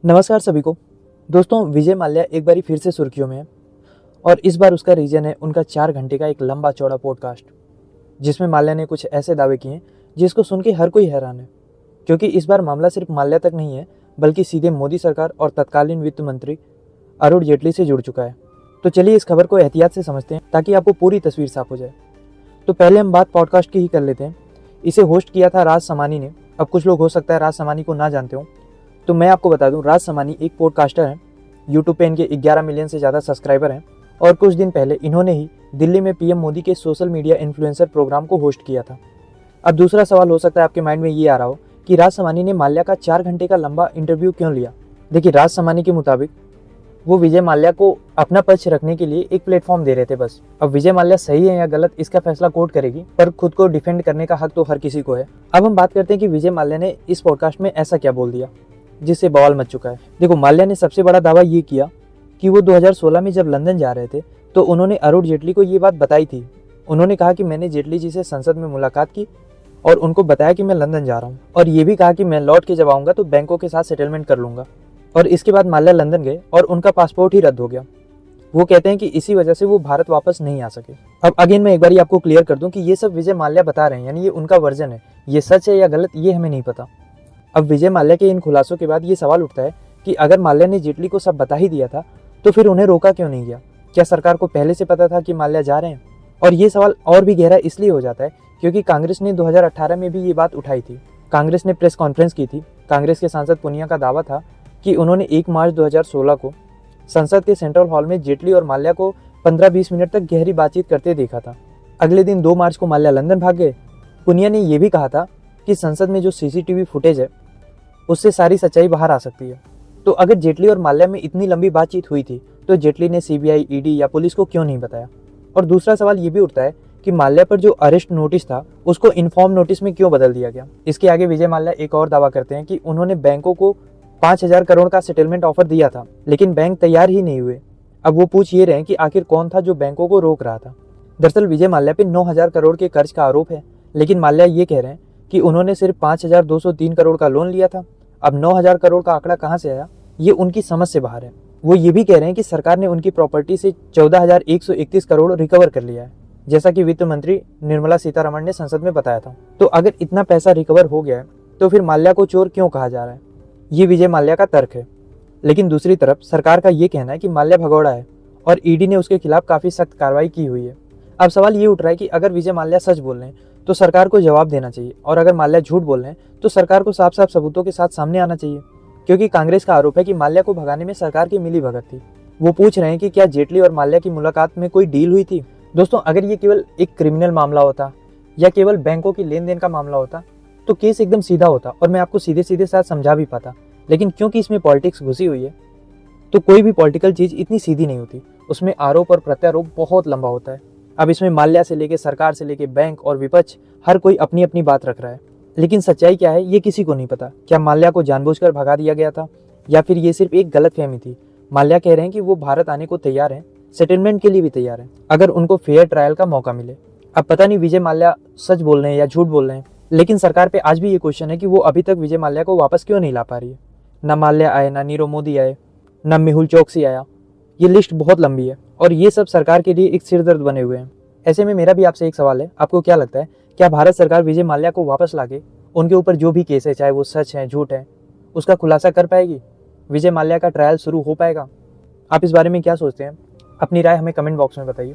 नमस्कार सभी को। दोस्तों, विजय माल्या एक बारी फिर से सुर्खियों में है और इस बार उसका रीजन है उनका 4 घंटे का एक लंबा चौड़ा पॉडकास्ट, जिसमें माल्या ने कुछ ऐसे दावे किए हैं जिसको सुन के हर कोई हैरान है। क्योंकि इस बार मामला सिर्फ माल्या तक नहीं है, बल्कि सीधे मोदी सरकार और तत्कालीन वित्त मंत्री अरुण जेटली से जुड़ चुका है। तो चलिए इस खबर को एहतियात से समझते हैं ताकि आपको पूरी तस्वीर साफ हो जाए। तो पहले हम बात पॉडकास्ट की ही कर लेते हैं। इसे होस्ट किया था राज समानी ने। अब कुछ लोग हो सकता है राज समानी को ना जानते हो, तो मैं आपको बता दूं, राज समानी एक पॉडकास्टर हैं। यूट्यूब पे इनके 11 मिलियन से ज़्यादा सब्सक्राइबर हैं और कुछ दिन पहले इन्होंने ही दिल्ली में पीएम मोदी के सोशल मीडिया इन्फ्लुएंसर प्रोग्राम को होस्ट किया था। अब दूसरा सवाल हो सकता है आपके माइंड में ये आ रहा हो कि राज समानी ने माल्या का 4 घंटे का लंबा इंटरव्यू क्यों लिया। देखिए, राज समानी के मुताबिक वो विजय माल्या को अपना पक्ष रखने के लिए एक प्लेटफॉर्म दे रहे थे बस। अब विजय माल्या सही है या गलत, इसका फैसला कोर्ट करेगी, पर खुद को डिफेंड करने का हक तो हर किसी को है। अब हम बात करते हैं कि विजय माल्या ने इस पॉडकास्ट में ऐसा क्या बोल दिया जिससे बवाल मच चुका है। देखो, माल्या ने सबसे बड़ा दावा ये किया कि वो 2016 में जब लंदन जा रहे थे तो उन्होंने अरुण जेटली को ये बात बताई थी। उन्होंने कहा कि मैंने जेटली जी से संसद में मुलाकात की और उनको बताया कि मैं लंदन जा रहा हूँ, और ये भी कहा कि मैं लौट के जब आऊँगा तो बैंकों के साथ सेटलमेंट कर लूँगा। और इसके बाद माल्या लंदन गए और उनका पासपोर्ट ही रद्द हो गया। वो कहते हैं कि इसी वजह से वो भारत वापस नहीं आ सके। अब अगेन मैं एक बार आपको क्लियर कर दूं कि ये सब विजय माल्या बता रहे हैं, यानी ये उनका वर्जन है। ये सच है या गलत ये हमें नहीं पता। अब विजय माल्या के इन खुलासों के बाद ये सवाल उठता है कि अगर माल्या ने जेटली को सब बता ही दिया था तो फिर उन्हें रोका क्यों नहीं गया? क्या सरकार को पहले से पता था कि माल्या जा रहे हैं? और ये सवाल और भी गहरा इसलिए हो जाता है क्योंकि कांग्रेस ने 2018 में भी ये बात उठाई थी। कांग्रेस ने प्रेस कॉन्फ्रेंस की थी। कांग्रेस के सांसद पुनिया का दावा था कि उन्होंने 1 मार्च 2016 को संसद के सेंट्रल हॉल में जेटली और माल्या को 15-20 मिनट तक गहरी बातचीत करते देखा था। अगले दिन 2 मार्च को माल्या लंदन भाग गए। पुनिया ने यह भी कहा था कि संसद में जो सीसीटीवी फुटेज है उससे सारी सच्चाई बाहर आ सकती है। तो अगर जेटली और माल्या में इतनी लंबी बातचीत हुई थी तो जेटली ने सीबीआई, ईडी या पुलिस को क्यों नहीं बताया? और दूसरा सवाल ये भी उठता है कि माल्या पर जो अरेस्ट नोटिस था उसको इन्फॉर्म नोटिस में क्यों बदल दिया गया? इसके आगे विजय माल्या एक और दावा करते हैं कि उन्होंने बैंकों को 5,000 करोड़ का सेटलमेंट ऑफर दिया था, लेकिन बैंक तैयार ही नहीं हुए। अब वो पूछ ये रहे हैं कि आखिर कौन था जो बैंकों को रोक रहा था। दरअसल विजय माल्या पे 9,000 करोड़ के कर्ज का आरोप है, लेकिन माल्या ये कह रहे हैं कि उन्होंने सिर्फ 5,203 करोड़ का लोन लिया था। अब 9,000 करोड़ का आंकड़ा कहाँ से आया, ये उनकी समझ से बाहर है। वो ये भी कह रहे हैं कि सरकार ने उनकी प्रॉपर्टी से 14,131 करोड़ रिकवर कर लिया है, जैसा कि वित्त मंत्री निर्मला सीतारमण ने संसद में बताया था। तो अगर इतना पैसा रिकवर हो गया है तो फिर माल्या को चोर क्यों कहा जा रहा है? ये विजय माल्या का तर्क है। लेकिन दूसरी तरफ सरकार का ये कहना है कि माल्या भगौड़ा है और ईडी ने उसके खिलाफ काफी सख्त कार्रवाई की हुई है। अब सवाल ये उठ रहा है कि अगर विजय माल्या सच बोल रहे हैं तो सरकार को जवाब देना चाहिए, और अगर माल्या झूठ बोल रहे हैं तो सरकार को साफ साफ सबूतों के साथ सामने आना चाहिए। क्योंकि कांग्रेस का आरोप है कि माल्या को भगाने में सरकार की मिलीभगत थी। वो पूछ रहे हैं कि क्या जेटली और माल्या की मुलाकात में कोई डील हुई थी? दोस्तों, अगर ये केवल एक क्रिमिनल मामला होता या केवल बैंकों की लेन देन का मामला होता तो केस एकदम सीधा होता और मैं आपको सीधे सीधे साथ समझा भी पाता। लेकिन क्योंकि इसमें पॉलिटिक्स घुसी हुई है तो कोई भी पॉलिटिकल चीज इतनी सीधी नहीं होती, उसमें आरोप और प्रत्यारोप बहुत लंबा होता है। अब इसमें माल्या से लेके सरकार से लेके बैंक और विपक्ष हर कोई अपनी अपनी बात रख रहा है, लेकिन सच्चाई क्या है ये किसी को नहीं पता। क्या माल्या को जानबूझकर भगा दिया गया था या फिर ये सिर्फ एक गलतफहमी थी? माल्या कह रहे हैं कि वो भारत आने को तैयार हैं, सेटलमेंट के लिए भी तैयार हैं, अगर उनको फेयर ट्रायल का मौका मिले। अब पता नहीं विजय माल्या सच बोल रहे हैं या झूठ बोल रहे हैं, लेकिन सरकार पे आज भी ये क्वेश्चन है कि वो अभी तक विजय माल्या को वापस क्यों नहीं ला पा रही है। ना माल्या आए, ना नीरव मोदी आए, ना मेहुल चौकसी आया। ये लिस्ट बहुत लंबी है और ये सब सरकार के लिए एक सिरदर्द बने हुए हैं। ऐसे में मेरा भी आपसे एक सवाल है, आपको क्या लगता है, क्या भारत सरकार विजय माल्या को वापस लाके उनके ऊपर जो भी केस है, चाहे वो सच है झूठ है, उसका खुलासा कर पाएगी? विजय माल्या का ट्रायल शुरू हो पाएगा? आप इस बारे में क्या सोचते हैं? अपनी राय हमें कमेंट बॉक्स में बताइए।